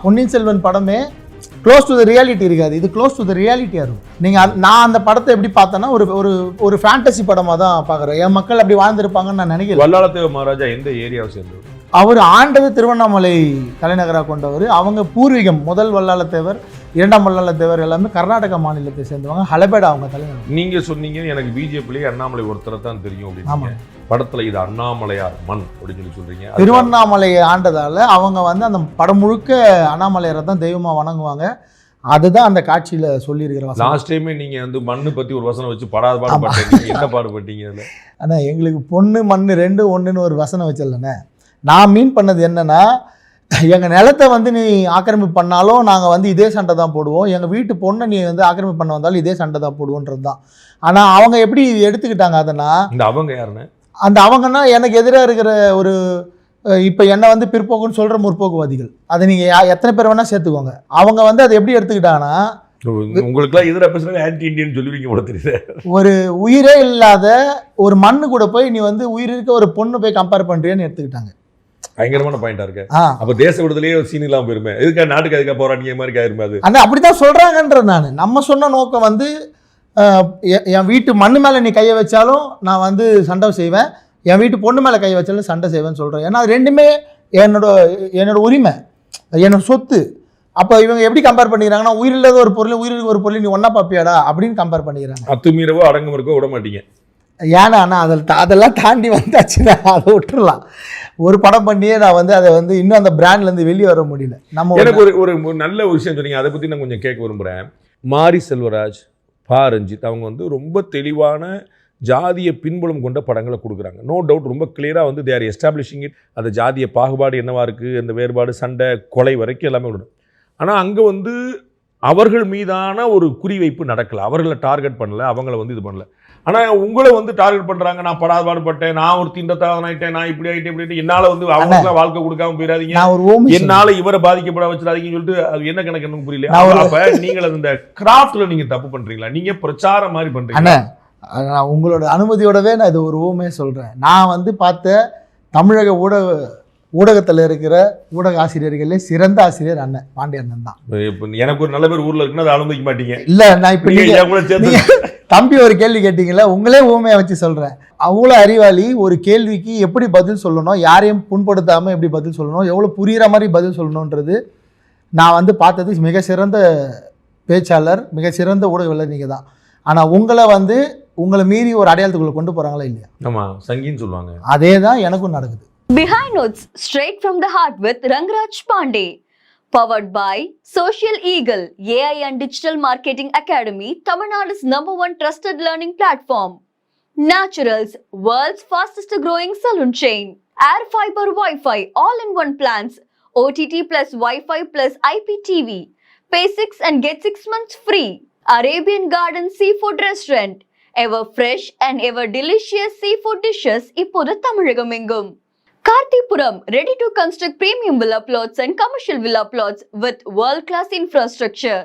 பொன்னியின் செல்வன் படமே close to the reality இருக்காது, இது க்ளோஸ் டு த ரியாலிட்டியாக இருக்கும். நீங்கள் நான் அந்த படத்தை எப்படி பார்த்தேன்னா ஒரு ஒரு ஒரு ஃபேண்டசி படமாக தான் பார்க்குறேன். என் மக்கள் அப்படி வாழ்ந்துருப்பாங்கன்னு நான் நினைக்கிறேன். வல்லாளத்தேவர் மகாராஜா எந்த ஏரியாவை சேர்ந்தவர்? அவர் ஆண்டது திருவண்ணாமலை தலைநகராக கொண்டவர். அவங்க பூர்வீகம் முதல் வல்லாளத்தேவர், இரண்டாம் வல்லாளத்தேவர் எல்லாமே கர்நாடகா மாநிலத்தை சேர்ந்தவங்க. ஹலபேடா அவங்க தலைநகர். நீங்கள் சொன்னீங்க எனக்கு பிஜேபிலேயே அண்ணாமலை ஒருத்தரை தான் தெரியும் அப்படின்னு. படத்துல இது அண்ணாமலையார் மண் அப்படின்னு சொல்லி சொல்றீங்க. திருவண்ணாமலையை ஆண்டதால அவங்க வந்து அந்த படம் முழுக்க அண்ணாமலையாரை தான் தெய்வமா வணங்குவாங்க. அதுதான் அந்த காட்சியில சொல்லியிருக்கிற. லாஸ்ட் டைமே நீங்க வந்து மண்ணு பத்தி ஒரு வசனம் வச்சு படாத பாடுபட்டீங்க. என்ன பாடுபட்டீங்க அதுல? ஆனா எங்களுக்கு பொண்ணு மண்ணு ரெண்டு ஒண்ணுன்னு ஒரு வசனம் வச்சிடலண்ணே. நான் மீன் பண்ணது என்னன்னா, எங்க நிலத்தை வந்து நீ ஆக்கிரமிப்பு பண்ணாலும் நாங்க வந்து இதே சண்டை தான் போடுவோம், எங்க வீட்டு பொண்ணை நீ வந்து ஆக்கிரமிப்பு பண்ண வந்தாலும் இதே சண்டை தான் போடுவோன்றது தான். ஆனா அவங்க எப்படி எடுத்துக்கிட்டாங்க அதனா? இந்த அவங்க யாருன்னு? அந்த அவங்கன்னா எனக்கு எதிராக இருக்கிற ஒரு இப்போ என்னை வந்து பிற்போக்குன்னு சொல்கிற முற்போக்குவாதிகள். அதை நீங்கள் எத்தனை பேர் வேணால் சேர்த்துக்கோங்க. அவங்க வந்து அதை எப்படி எடுத்துக்கிட்டாங்கன்னா, உங்களுக்குலாம் எதிராக பேசுகிறாங்க ஆன்டி இண்டியன் சொல்லுவீங்க போல தெரியுது. ஒரு உயிரே இல்லாத ஒரு மண்ணு கூட போய் நீ வந்து உயிர் இருக்க ஒரு பொண்ணு போய் கம்பேர் பண்ணுறியன்னு எடுத்துக்கிட்டாங்க. பயங்கரமான பாயிண்டா இருக்கு. அப்ப தேச விடுதலையே சீன் இல்லாம போயிருமே, எதுக்காக நாட்டுக்கு அதுக்காக போராடிய மாதிரி ஆயிருமே. அது அந்த அப்படித்தான் சொல்றாங்கன்ற. நம்ம சொன்ன நோக்கம் வந்து என் வீட்டு மண்ணு மேலே நீ கையை வச்சாலும் நான் வந்து சண்டை செய்வேன், என் வீட்டு பொண்ணு மேலே கையை வச்சாலும் சண்டை செய்வேன்னு சொல்கிறேன். ஏன்னா அது ரெண்டுமே என்னோட உரிமை, என்னோட சொத்து. அப்போ இவங்க எப்படி கம்பேர் பண்ணிக்கிறாங்கன்னா, உயிர் இல்லாத ஒரு பொருள் உயிர் ஒரு பொருள் நீ ஒன்றா பார்ப்பியாடா அப்படின்னு கம்பேர் பண்ணிக்கிறாங்க. அத்துமீறவோ அடங்கும் இருக்கோ விட மாட்டீங்க. ஏன்னா அதெல்லாம் தாண்டி வந்தாச்சுன்னா அதை விட்டுறலாம். ஒரு படம் பண்ணியே நான் வந்து அதை வந்து இன்னும் அந்த பிராண்ட்லேருந்து வெளியே வர முடியல. நம்ம எனக்கு ஒரு நல்ல விஷயம் சொன்னீங்க, அதை பற்றி நான் கொஞ்சம் கேட்க விரும்புகிறேன். மாரி செல்வராஜ், பா ரஞ்சித் அவங்க வந்து ரொம்ப தெளிவான ஜாதிய பின்புலம் கொண்ட படங்களை கொடுக்குறாங்க. நோ டவுட், ரொம்ப கிளியராக வந்து தேர் எஸ்டாப்ளிஷிங் இட். அந்த ஜாதிய பாகுபாடு என்னவா இருக்குது, அந்த வேறுபாடு, சண்டை, கொலை வரைக்கும் எல்லாமே விடணும். ஆனால் அங்கே வந்து அவர்கள் மீதான ஒரு குறிவைப்பு நடக்கலை, அவர்களை டார்கெட் பண்ணல, அவங்கள வந்து இது பண்ணல. ஆனால் உங்களை வந்து டார்கெட் பண்ணுறாங்க. நான் படாத பாடுபட்டேன், நான் ஒரு திண்டத்தான் ஆகிட்டேன், நான் இப்படி ஆகிட்டேன் இப்படி ஆகிட்டேன், என்னால் வந்து அவங்களுக்குலாம் வாழ்க்கை கொடுக்காம போயிடாதீங்க, என்னால் இவரை பாதிக்கப்பட வச்சிடாதீங்கன்னு சொல்லிட்டு அது என்ன கணக்கு எனக்கு புரியல. அப்போ நீங்கள் அந்த கிராஃப்டில் நீங்கள் தப்பு பண்ணுறீங்களா? நீங்கள் பிரச்சாரம் மாதிரி பண்ணுறீங்களா? நான் உங்களோட அனுமதியோடவே நான் இது ஒரு ஊமே சொல்கிறேன். நான் வந்து பார்த்த தமிழக ஊடகத்தில் இருக்கிற ஊடக ஆசிரியர்களே சிறந்த ஆசிரியர் அண்ணன் பாண்டியண்ணன் தான். எனக்கு ஒரு நல்ல பேர் ஊரில் இருக்குன்னு அதை அனுமதிக்க மாட்டீங்க. இல்லை, நான் இப்போ தம்பி ஒரு கேள்வி கேட்டீங்களா, உங்களே ஊமையை வச்சு சொல்கிறேன். அவ்வளோ அறிவாளி. ஒரு கேள்விக்கு எப்படி பதில் சொல்லணும், யாரையும் புண்படுத்தாமல் எப்படி பதில் சொல்லணும், எவ்வளோ புரிகிற மாதிரி பதில் சொல்லணுன்றது நான் வந்து பார்த்தது. மிக சிறந்த பேச்சாளர், மிக சிறந்த ஊடகவியலாளர் நீங்கள் தான். ஆனால் உங்களை மீறி ஒரு அடையாளத்துக்குள்ளே கொண்டு போகிறாங்களா இல்லையா? ஆமாம், சங்கின்னு சொல்லுவாங்க. அதே தான் எனக்கும் நடக்குது. Behind Notes, straight from the heart with Rangraj Pandey. Powered by Social Eagle, AI and Digital Marketing Academy, Tamil Nadu's #1 trusted learning platform. Naturals, world's fastest growing salon chain. Air Fiber Wi-Fi, all-in-one plans. OTT plus Wi-Fi plus IPTV. Pay 6 and get 6 months free. Arabian Garden Seafood Restaurant. Ever fresh and ever delicious seafood dishes இப்போது தமிழகம் எங்கும். Kartipuram, ready to construct premium villa plots and commercial villa plots with world-class infrastructure.